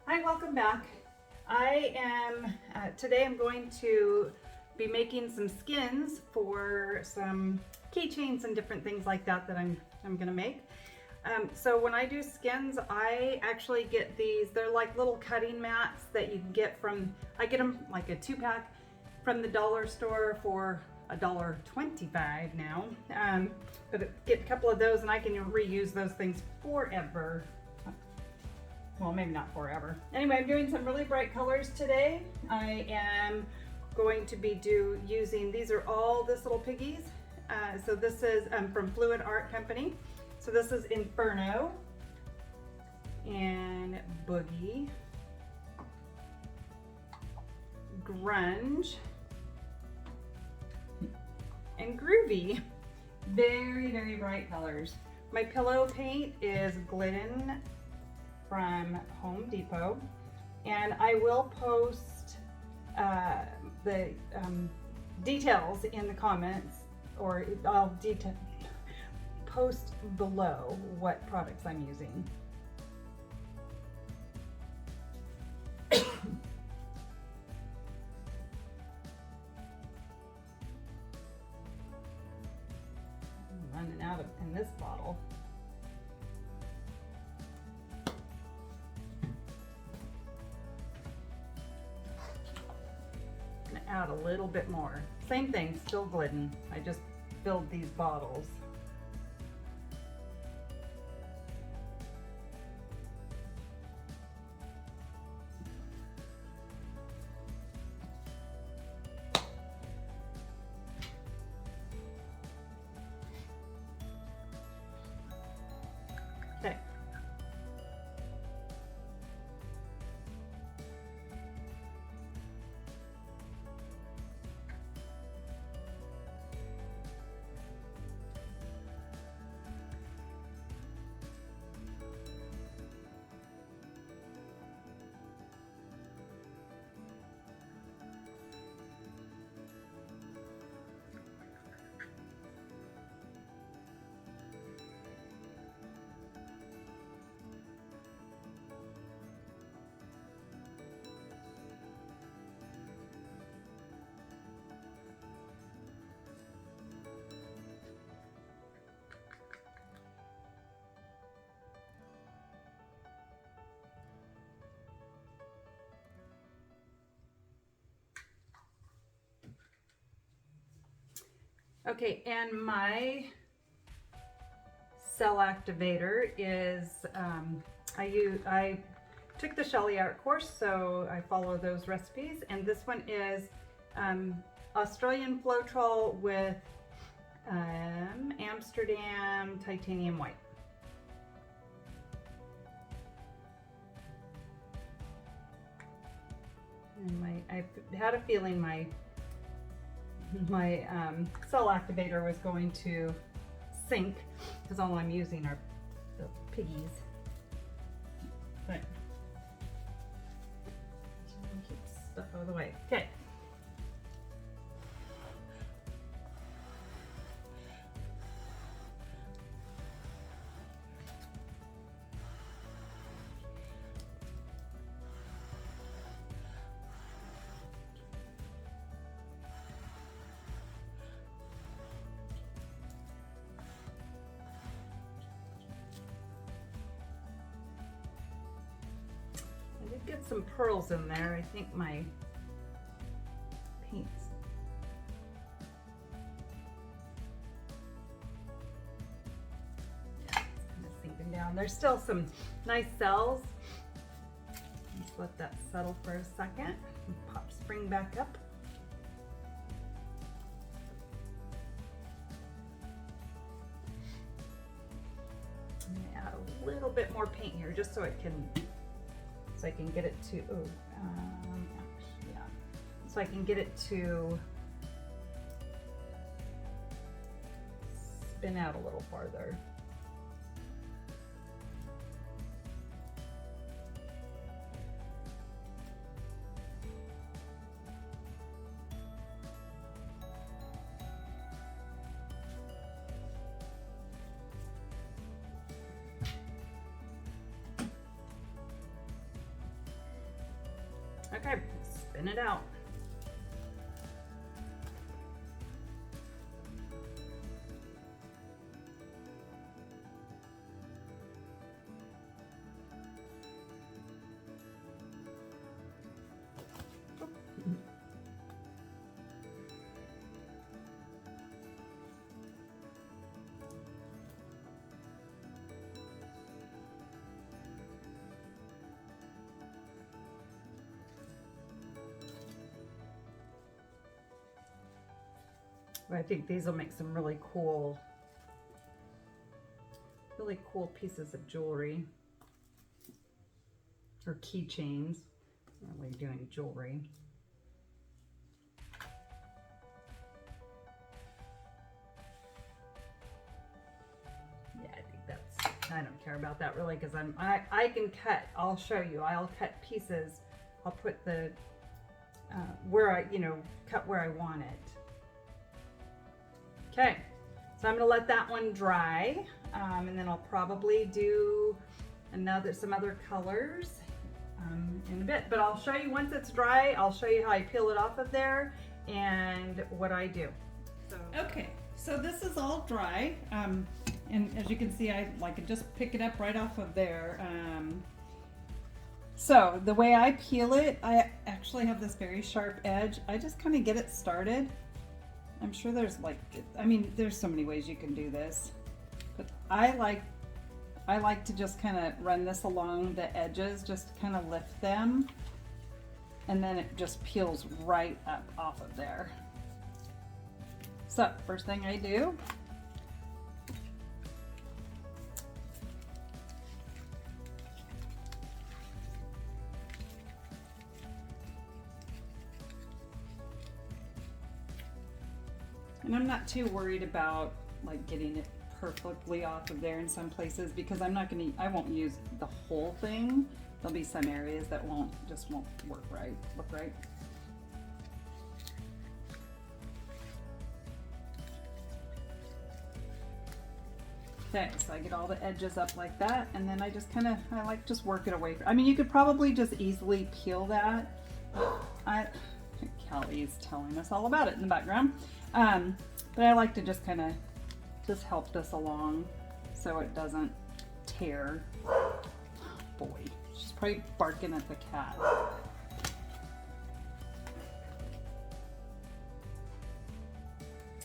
Hi, welcome back. Today I'm going to be making some skins for some keychains and different things like that I'm gonna make. So when I do skins, I actually get these, they're like little cutting mats that you can get I get them like a 2-pack from the dollar store for $1.25 now. But get a couple of those and I can reuse those things forever. Well, maybe not forever. Anyway, I'm doing some really bright colors today. I am going to be using, these are all this little piggies. So this is from Floetrol company. So this is Inferno and Boogie, Grunge, and Groovy. Very, very bright colors. My pillow paint is Glidden from Home Depot, and I will post the details in the comments, or I'll post below what products I'm using. I'm running out in this bottle. Add a little bit more. Same thing, still Glidden. I just filled these bottles. Okay. Okay, and my cell activator is, I took the SheleeArt course, so I follow those recipes, and this one is Australian Floetrol with Amsterdam titanium white. And I had a feeling my cell activator was going to sink because all I'm using are the piggies. But keep stuff out of the way. Okay. I did get some pearls in there. I think my paints. Yeah, it's kind of sinking down. There's still some nice cells. Just let that settle for a second. And pop spring back up. I'm gonna add a little bit more paint here just so I can get it to, yeah. So I can get it to spin out a little farther. Okay, spin it out. I think these will make some really cool pieces of jewelry or keychains. Not really doing jewelry. Yeah, I think that's, I don't care about that really because I can cut. I'll show you. I'll cut pieces. I'll put the where I, you know, cut where I want it. Okay, so I'm gonna let that one dry, and then I'll probably do some other colors in a bit. But I'll show you once it's dry. I'll show you how I peel it off of there and what I do. So. Okay, so this is all dry, and as you can see, I just pick it up right off of there. So the way I peel it, I actually have this very sharp edge. I just kind of get it started. I'm sure there's there's so many ways you can do this, but I like to just kind of run this along the edges, just kind of lift them, and then it just peels right up off of there. So first thing I do, and I'm not too worried about like getting it perfectly off of there in some places because I won't use the whole thing. There'll be some areas that just won't look right. Okay, so I get all the edges up like that, and then I just just work it away. I mean, you could probably just easily peel that. Kelly's telling us all about it in the background. But I like to just kind of help this along so it doesn't tear. Boy, she's probably barking at the cat.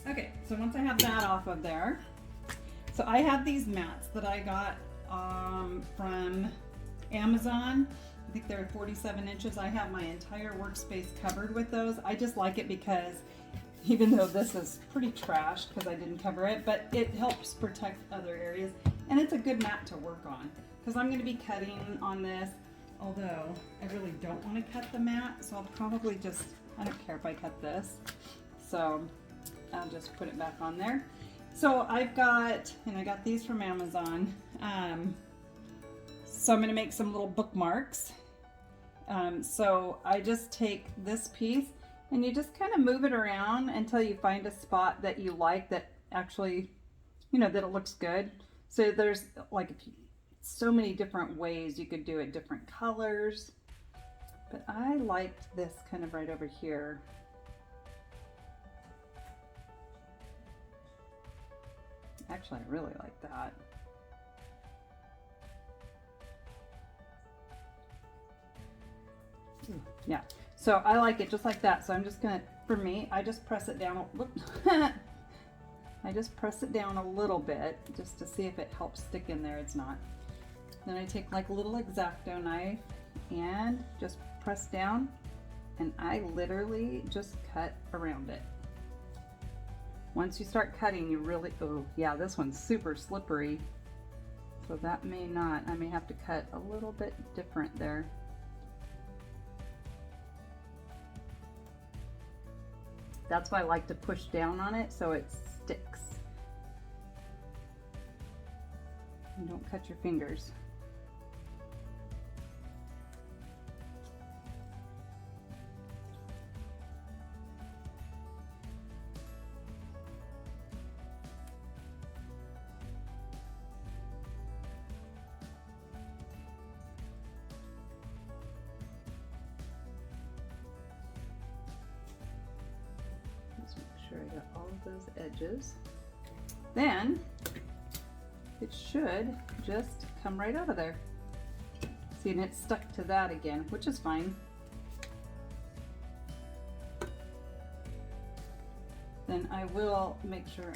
Okay, so once I have that off of there, so I have these mats that I got from Amazon. I think they're 47 inches. I have my entire workspace covered with those. I just like it because even though this is pretty trashed because I didn't cover it, but it helps protect other areas. And it's a good mat to work on because I'm going to be cutting on this, although I really don't want to cut the mat. So I'll probably just, I don't care if I cut this. So I'll just put it back on there. So I got these from Amazon. So I'm going to make some little bookmarks. So I just take this piece and you just kind of move it around until you find a spot that you like that actually, that it looks good. So there's so many different ways you could do it, different colors. But I liked this kind of right over here. Actually, I really like that. Yeah, so I like it just like that. So I'm just gonna, for me, I just press it down. I just press it down a little bit just to see if it helps stick in there. It's not. Then I take like a little X-Acto knife and just press down, and I literally just cut around it. Once you start cutting, you really, oh yeah, this one's super slippery. So that may not, I may have to cut a little bit different there. That's why I like to push down on it so it sticks. And don't cut your fingers. right at all of those edges. Then it should just come right out of there. See, and it's stuck to that again, which is fine. Then I will make sure,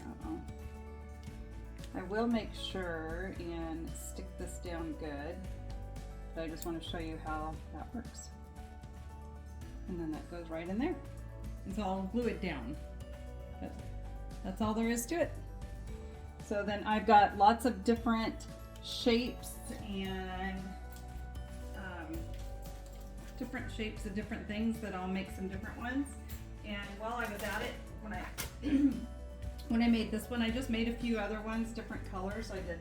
I will make sure and stick this down good. But I just want to show you how that works. And then that goes right in there. And so I'll glue it down. That's all there is to it. So then I've got lots of different shapes and different shapes of different things that I'll make some different ones. And while I was at it, when I made this one, I just made a few other ones, different colors. I did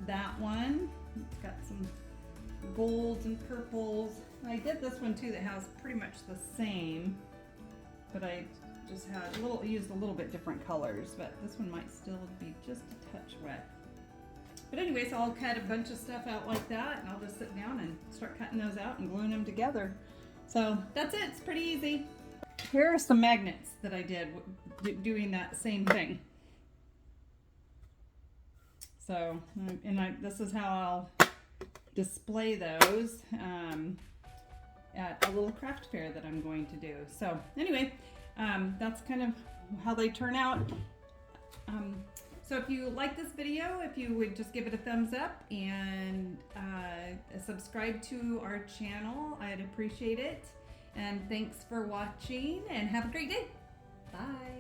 that one. It's got some golds and purples. I did this one too that has pretty much the same, but I just had used a little bit different colors, but this one might still be just a touch wet. But anyway, so I'll cut a bunch of stuff out like that, and I'll just sit down and start cutting those out and gluing them together. So that's it, it's pretty easy. Here are some magnets that I did doing that same thing. So, this is how I'll display those at a little craft fair that I'm going to do. So anyway, that's kind of how they turn out. So if you like this video, if you would just give it a thumbs up and subscribe to our channel, I'd appreciate it. And thanks for watching and have a great day. Bye.